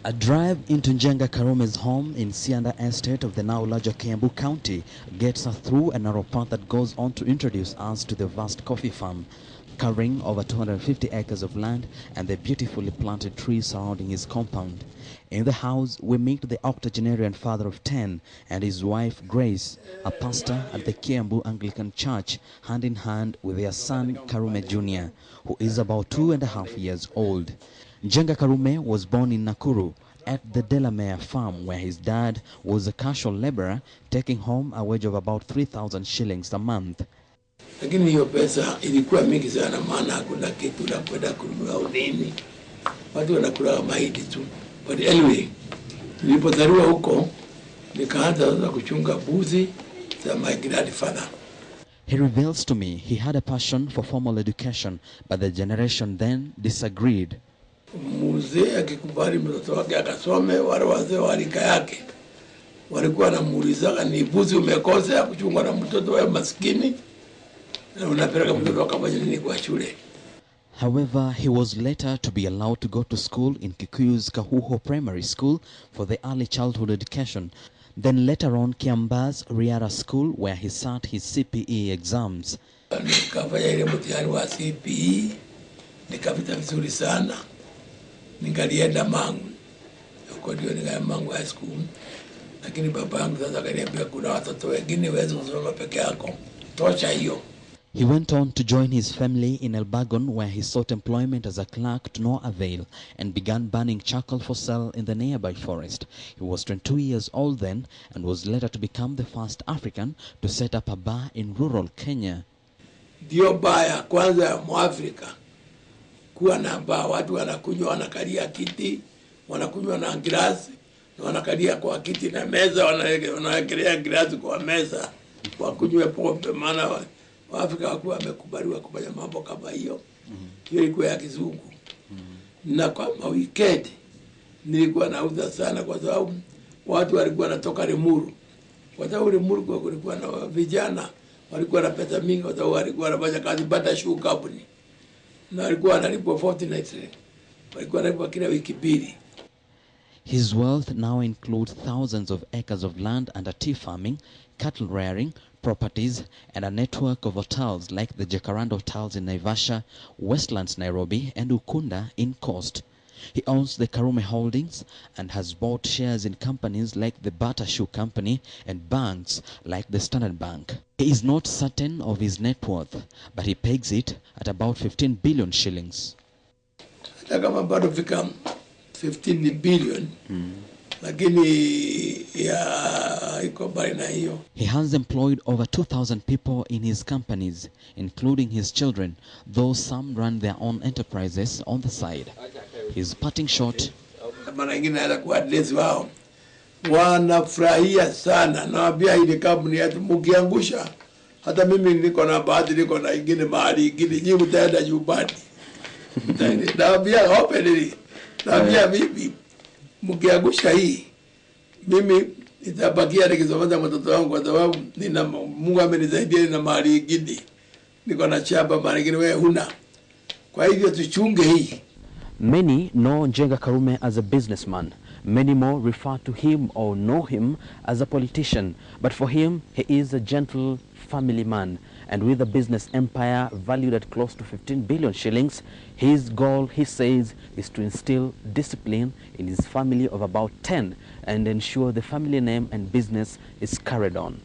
A drive into Njenga Karume's home in Sianda Estate of the now larger Kiambu County gets us through a narrow path that goes on to introduce us to the vast coffee farm, covering over 250 acres of land and the beautifully planted trees surrounding his compound. In the house, we meet the octogenarian father of 10 and his wife Grace, a pastor at the Kiambu Anglican Church, hand in hand with their son Karume Jr., who is about 2.5 years old. Njenga Karume was born in Nakuru at the Delamere farm, where his dad was a casual laborer taking home a wage of about 3,000 shillings a month. Lakini hiyo pesa ilikuwa mingi sana, maana hakuna kitu la kwenda kununua udini. Watu wanakula mahindi tu. But anyway, nilipozaliwa huko nikaanza kuchunga mbuzi za my grandfather. He reveals to me he had a passion for formal education, but the generation then disagreed. Mzee akikubali mtoto wake akasome, wale wazee wa rika yake walikuwa wanamuuliza, ni mbuzi umekosa kuchungwa na mtoto wa maskini na unapeleka mtoto akafanya nini kwa shule? However, he was later to be allowed to go to school in Kikuyu's Kahuho Primary School for the early childhood education. Then later on, Kiamba's Riara School, where he sat his CPE exams. Nikafanya ile mtihani wa CPE, nikapita vizuri sana. Nikalienda Mangu. Huko ndio nikaenda Mangu High School. Lakini baba yangu sasa akaniambia kuna watoto wengine waweza kusoma peke yako. Tosha hiyo. He went on to join his family in Elbagon, where he sought employment as a clerk to no avail and began burning charcoal for sale in the nearby forest. He was 22 years old then and was later to become the first African to set up a bar in rural Kenya. Ndio baya kwanza ya Mwafrika kuwa na bar, watu wanakunywa wanakalia kiti, wanakunywa na glasi, na wanakalia kwa kiti na meza, wanawekelea glasi kwa meza, wakunywe pombe, maana Waafrika wakuwa wamekubaliwa kufanya mambo kama hiyo. Hiyo ilikuwa ya kizungu. Na kwa weekend nilikuwa nauza sana kwa sababu watu walikuwa wanatoka Limuru. Kwa sababu Limuru kulikuwa na vijana walikuwa na pesa mingi, kwa sababu walikuwa wanafanya kazi Bata Shoe Company. Na walikuwa wanalipwa fortnightly. Walikuwa wanalipwa kila wiki mbili. His wealth now includes thousands of acres of land under tea farming, cattle rearing, properties, and a network of hotels like the Jacaranda Hotels in Naivasha, Westlands Nairobi, and Ukunda in Coast. He owns the Karume Holdings and has bought shares in companies like the Bata Shoe Company and banks like the Standard Bank. He is not certain of his net worth, but he pegs it at about 15 billion shillings. Kama bado fika 15 billion. Lakini ya iko bali na hiyo. He has employed over 2,000 people in his companies, including his children, though some run their own enterprises on the side. His parting shot. Mara nyingine anakuwa adresi wao. Wanafurahia sana. Nawaambia ile kampuni yetu mkiangusha, hata mimi niko na bahati, niko na ingine mahali ingine, nyinyi mtaenda nyumbani. Nawaambia openly. Nawaambia bibi, mkiangusha hii, mimi nitabakia nikisomesha mtoto wangu, kwa sababu nina Mungu amenisaidia na mahali ingine. Niko na shamba mahali ingine wewe huna. Kwa hivyo tuchunge hii. Many know Njenga Karume as a businessman. Many more refer to him or know him as a politician. But for him, he is a gentle family man. And with a business empire valued at close to 15 billion shillings, his goal, he says, is to instill discipline in his family of about 10 and ensure the family name and business is carried on.